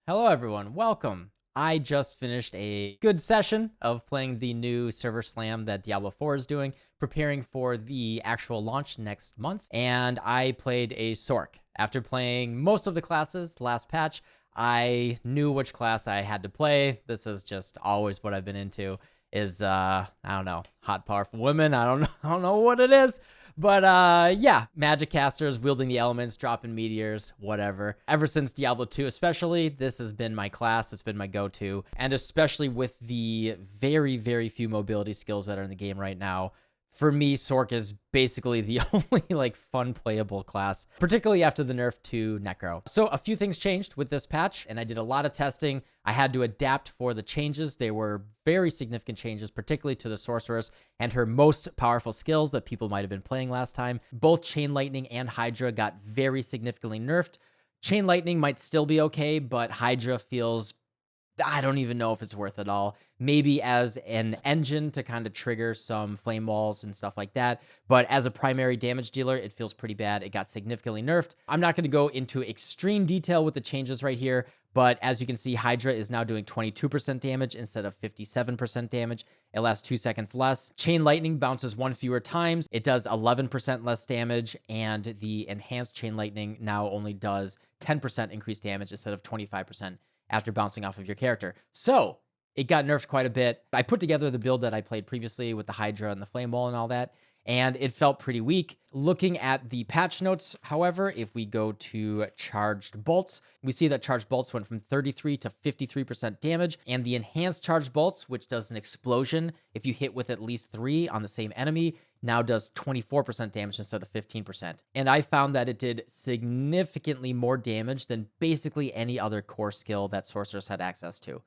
Hello everyone, welcome. I just finished a good session of playing the new server slam that Diablo 4 is doing, preparing for the actual launch next month, and I played a Sorc. After playing most of the classes last patch, I knew which class I had to play. This is just always what I've been into is I don't know, hot powerful women. I don't know what it is. But yeah, magic casters wielding the elements, dropping meteors, whatever. Ever since Diablo 2 especially, this has been my class. It's been my go-to. And especially with the very, very few mobility skills that are in the game right now, for me, Sorc is basically the only fun playable class, particularly after the nerf to Necro. So a few things changed with this patch, and I did a lot of testing. I had to adapt for the changes. They were very significant changes, particularly to the Sorceress and her most powerful skills that people might have been playing last time. Both Chain Lightning and Hydra got very significantly nerfed. Chain Lightning might still be okay, but Hydra feels, I don't even know if it's worth it all. Maybe as an engine to kind of trigger some flame walls and stuff like that. But as a primary damage dealer, it feels pretty bad. It got significantly nerfed. I'm not going to go into extreme detail with the changes right here. But as you can see, Hydra is now doing 22% damage instead of 57% damage. It lasts 2 seconds less. Chain Lightning bounces 1 fewer times. It does 11% less damage. And the enhanced Chain Lightning now only does 10% increased damage instead of 25% after bouncing off of your character. So it got nerfed quite a bit. I put together the build that I played previously with the Hydra and the Flame Wall and all that, and it felt pretty weak. Looking at the patch notes, however, if we go to charged bolts, we see that charged bolts went from 33 to 53% damage, and the enhanced charged bolts, which does an explosion if you hit with at least 3 on the same enemy, now does 24% damage instead of 15%. And I found that it did significantly more damage than basically any other core skill that Sorceress had access to.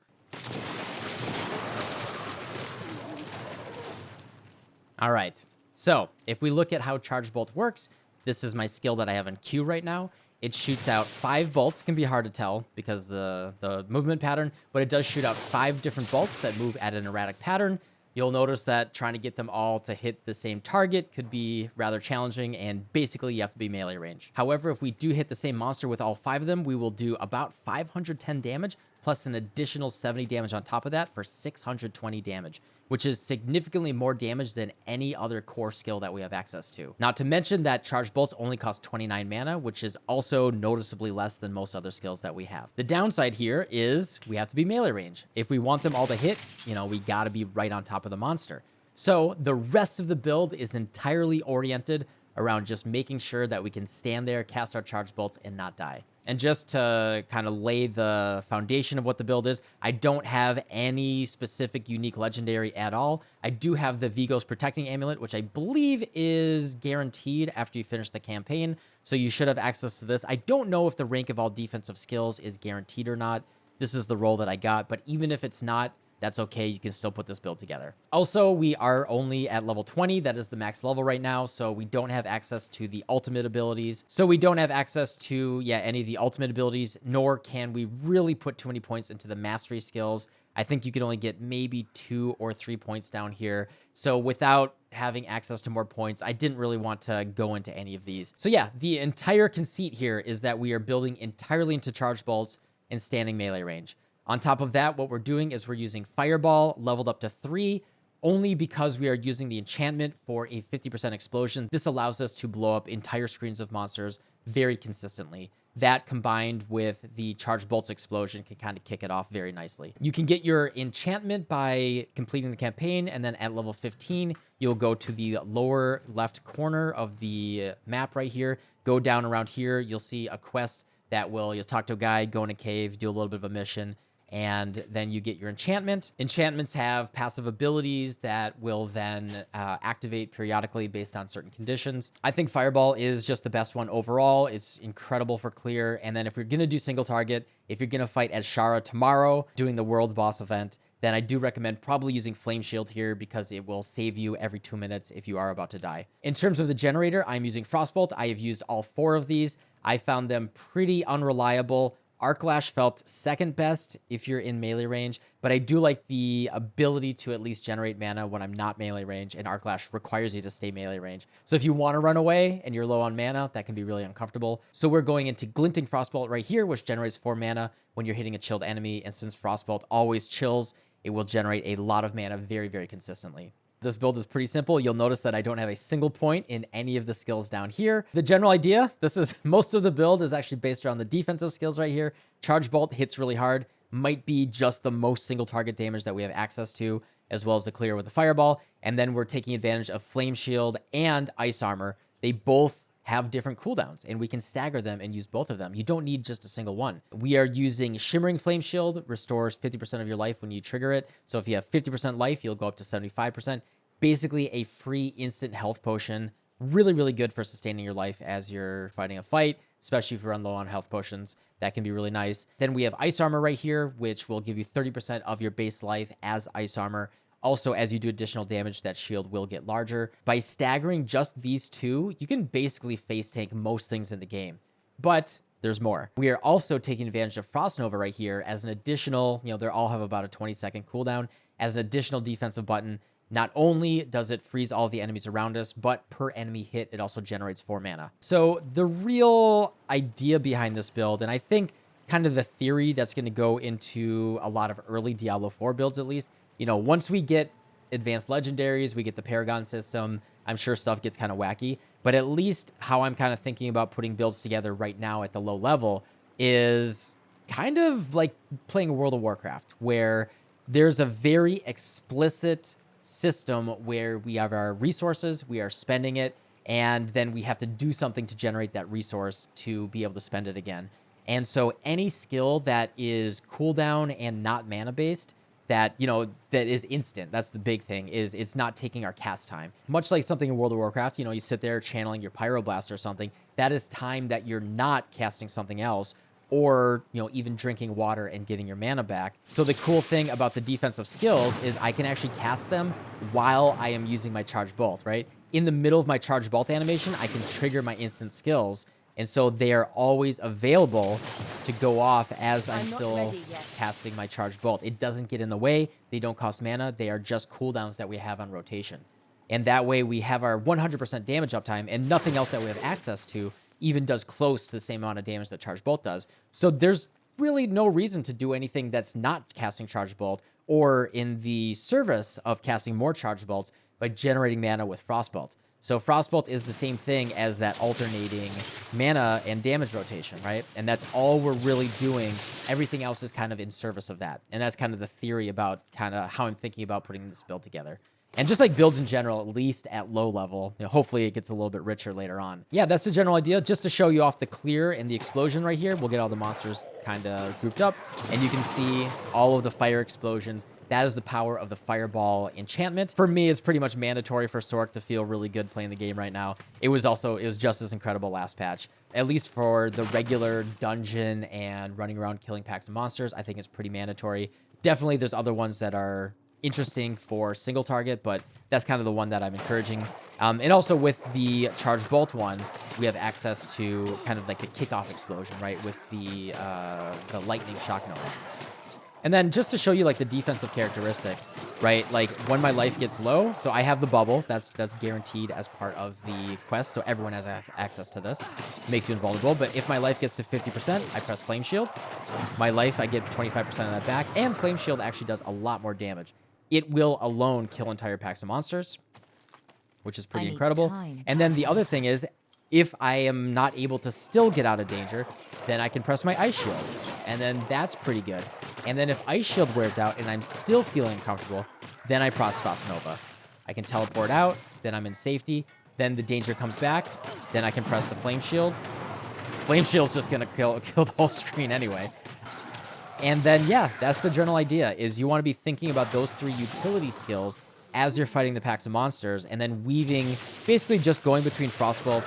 All right, so if we look at how Charge Bolt works, this is my skill that I have in queue right now. It shoots out 5 bolts. It can be hard to tell because the movement pattern, but it does shoot out 5 different bolts that move at an erratic pattern. You'll notice that trying to get them all to hit the same target could be rather challenging, and basically you have to be melee range. However, if we do hit the same monster with all 5 of them, we will do about 510 damage, plus an additional 70 damage on top of that for 620 damage, which is significantly more damage than any other core skill that we have access to. Not to mention that Charged Bolts only cost 29 mana, which is also noticeably less than most other skills that we have. The downside here is we have to be melee range. If we want them all to hit, we gotta be right on top of the monster. So the rest of the build is entirely oriented around just making sure that we can stand there, cast our Charged Bolts, and not die. And just to kind of lay the foundation of what the build is, I don't have any specific unique legendary at all. I do have the Vigos Protecting Amulet, which I believe is guaranteed after you finish the campaign, so you should have access to this. I don't know if the rank of all defensive skills is guaranteed or not. This is the role that I got, but even if it's not, that's okay. You can still put this build together. Also, we are only at level 20. That is the max level right now. So we don't have access to the ultimate abilities. So we don't have access to, any of the ultimate abilities, nor can we really put too many points into the mastery skills. I think you could only get maybe 2 or 3 points down here. So without having access to more points, I didn't really want to go into any of these. So yeah, the entire conceit here is that we are building entirely into charge bolts and standing melee range. On top of that, what we're doing is we're using Fireball, leveled up to 3, only because we are using the enchantment for a 50% explosion. This allows us to blow up entire screens of monsters very consistently. That combined with the Charged Bolts explosion can kind of kick it off very nicely. You can get your enchantment by completing the campaign, and then at level 15, you'll go to the lower left corner of the map right here. Go down around here, you'll see a quest that you'll talk to a guy, go in a cave, do a little bit of a mission, and then you get your enchantment. Enchantments have passive abilities that will then activate periodically based on certain conditions. I think Fireball is just the best one overall. It's incredible for clear. And then if you're going to do single target, if you're going to fight Ashava tomorrow doing the world boss event, then I do recommend probably using Flame Shield here because it will save you every 2 minutes if you are about to die. In terms of the generator, I'm using Frostbolt. I have used all 4 of these. I found them pretty unreliable. Arc Lash felt second best if you're in melee range, but I do like the ability to at least generate mana when I'm not melee range, and Arc Lash requires you to stay melee range. So if you want to run away and you're low on mana, that can be really uncomfortable. So we're going into Glinting Frostbolt right here, which generates 4 mana when you're hitting a chilled enemy, and since Frostbolt always chills, it will generate a lot of mana very, very consistently. This build is pretty simple. You'll notice that I don't have a single point in any of the skills down here. The general idea, most of the build is actually based around the defensive skills right here. Charge Bolt hits really hard, might be just the most single target damage that we have access to, as well as the clear with the Fireball. And then we're taking advantage of Flame Shield and Ice Armor. They both have different cooldowns, and we can stagger them and use both of them. You don't need just a single one. We are using Shimmering Flame Shield, restores 50% of your life when you trigger it. So if you have 50% life, you'll go up to 75%. Basically a free instant health potion. Really, really good for sustaining your life as you're fighting a fight, especially if you run low on health potions. That can be really nice. Then we have Ice Armor right here, which will give you 30% of your base life as Ice Armor. Also, as you do additional damage, that shield will get larger. By staggering just these two, you can basically face tank most things in the game. But there's more. We are also taking advantage of Frost Nova right here as an additional, they all have about a 20-second cooldown, as an additional defensive button. Not only does it freeze all the enemies around us, but per enemy hit, it also generates 4 mana. So the real idea behind this build, and I think kind of the theory that's going to go into a lot of early Diablo 4 builds at least, once we get advanced legendaries, we get the Paragon system, I'm sure stuff gets kind of wacky, but at least how I'm kind of thinking about putting builds together right now at the low level is kind of like playing World of Warcraft, where there's a very explicit system where we have our resources, we are spending it, and then we have to do something to generate that resource to be able to spend it again. And so any skill that is cooldown and not mana based, that is instant, that's the big thing, is it's not taking our cast time. Much like something in World of Warcraft, you sit there channeling your Pyroblast or something, that is time that you're not casting something else, or even drinking water and getting your mana back. So the cool thing about the defensive skills is I can actually cast them while I am using my Charge Bolt, right? In the middle of my Charge Bolt animation, I can trigger my instant skills, and so they are always available to go off as I'm still casting my Charge Bolt. It doesn't get in the way, they don't cost mana, they are just cooldowns that we have on rotation. And that way we have our 100% damage uptime, and nothing else that we have access to even does close to the same amount of damage that Charge Bolt does. So there's really no reason to do anything that's not casting Charge Bolt, or in the service of casting more Charge Bolts by generating mana with Frostbolt. So Frostbolt is the same thing as that alternating mana and damage rotation, right? And that's all we're really doing. Everything else is kind of in service of that. And that's kind of the theory about kind of how I'm thinking about putting this build together. And just like builds in general, at least at low level, hopefully it gets a little bit richer later on. Yeah, that's the general idea. Just to show you off the clear and the explosion right here, we'll get all the monsters kind of grouped up, and you can see all of the fire explosions. That is the power of the Fireball enchantment. For me, it's pretty much mandatory for Sorc to feel really good playing the game right now. It was just as incredible last patch. At least for the regular dungeon and running around killing packs of monsters, I think it's pretty mandatory. Definitely there's other ones that are interesting for single target, but that's kind of the one that I'm encouraging. And also with the Charge Bolt one, we have access to kind of like a kickoff explosion, right? With the lightning shock nova. And then just to show you like the defensive characteristics, right? Like when my life gets low, so I have the bubble, that's guaranteed as part of the quest, so everyone has access to this. It makes you invulnerable, but if my life gets to 50%, I press Flame Shield. My life, I get 25% of that back, and Flame Shield actually does a lot more damage. It will alone kill entire packs of monsters, which is pretty incredible. And then the other thing is, if I am not able to still get out of danger, then I can press my Ice Shield, and then that's pretty good. And then if Ice Shield wears out and I'm still feeling uncomfortable, then I press Frost Nova. I can teleport out, then I'm in safety, then the danger comes back, then I can press the Flame Shield. Flame Shield's just gonna kill the whole screen anyway. And then, yeah, that's the general idea, is you want to be thinking about those 3 utility skills as you're fighting the packs of monsters, and then weaving, basically just going between Frostbolt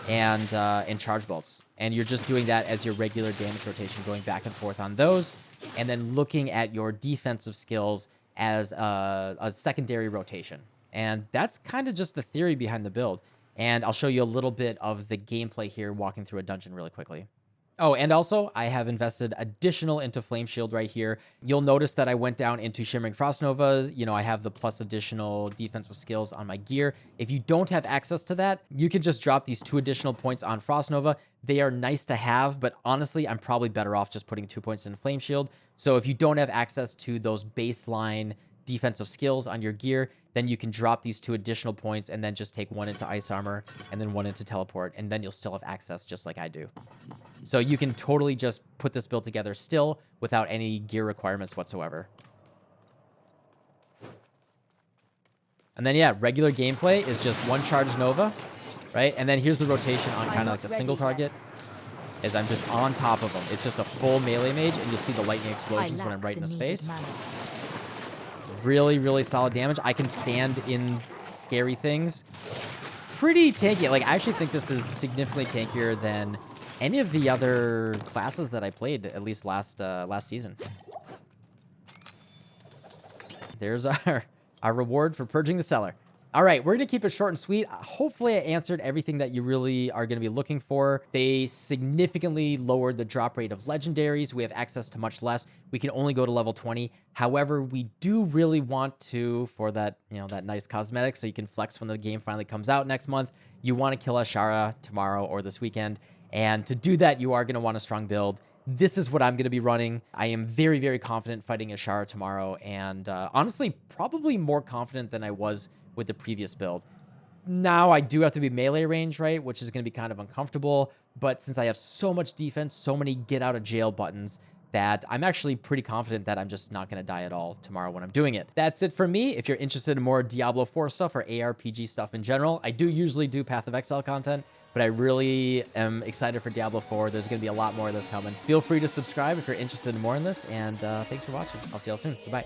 and Charge Bolts. And you're just doing that as your regular damage rotation, going back and forth on those, and then looking at your defensive skills as a secondary rotation. And that's kind of just the theory behind the build. And I'll show you a little bit of the gameplay here, walking through a dungeon really quickly. Oh, and also I have invested additional into Flame Shield right here. You'll notice that I went down into Shimmering Frost Nova. You know, I have the plus additional defensive skills on my gear. If you don't have access to that, you can just drop these 2 additional points on Frost Nova. They are nice to have, but honestly, I'm probably better off just putting 2 points in Flame Shield. So if you don't have access to those baseline defensive skills on your gear, then you can drop these 2 additional points and then just take 1 into Ice Armor and then 1 into Teleport, and then you'll still have access just like I do. So you can totally just put this build together still without any gear requirements whatsoever. And then, yeah, regular gameplay is just 1 charge Nova, right? And then here's the rotation on kind of like the single target, as I'm just on top of him. It's just a full melee mage, and you'll see the lightning explosions when I'm right in his face. Really, really solid damage. I can stand in scary things. Pretty tanky. Like, I actually think this is significantly tankier than any of the other classes that I played, at least last season. There's our reward for purging the cellar. All right, we're going to keep it short and sweet. Hopefully I answered everything that you really are going to be looking for. They significantly lowered the drop rate of legendaries. We have access to much less. We can only go to level 20. However, we do really want to, for that, you know, that nice cosmetic, so you can flex when the game finally comes out next month. You want to kill Ashava tomorrow or this weekend. And to do that, you are going to want a strong build. This is what I'm going to be running. I am very, very confident fighting Ashara tomorrow. And honestly, probably more confident than I was with the previous build. Now, I do have to be melee range, right? Which is going to be kind of uncomfortable. But since I have so much defense, so many get out of jail buttons, that I'm actually pretty confident that I'm just not going to die at all tomorrow when I'm doing it. That's it for me. If you're interested in more Diablo 4 stuff or ARPG stuff in general, I do usually do Path of Exile content, but I really am excited for Diablo 4. There's going to be a lot more of this coming. Feel free to subscribe if you're interested in more in this, and thanks for watching. I'll see y'all soon. Goodbye.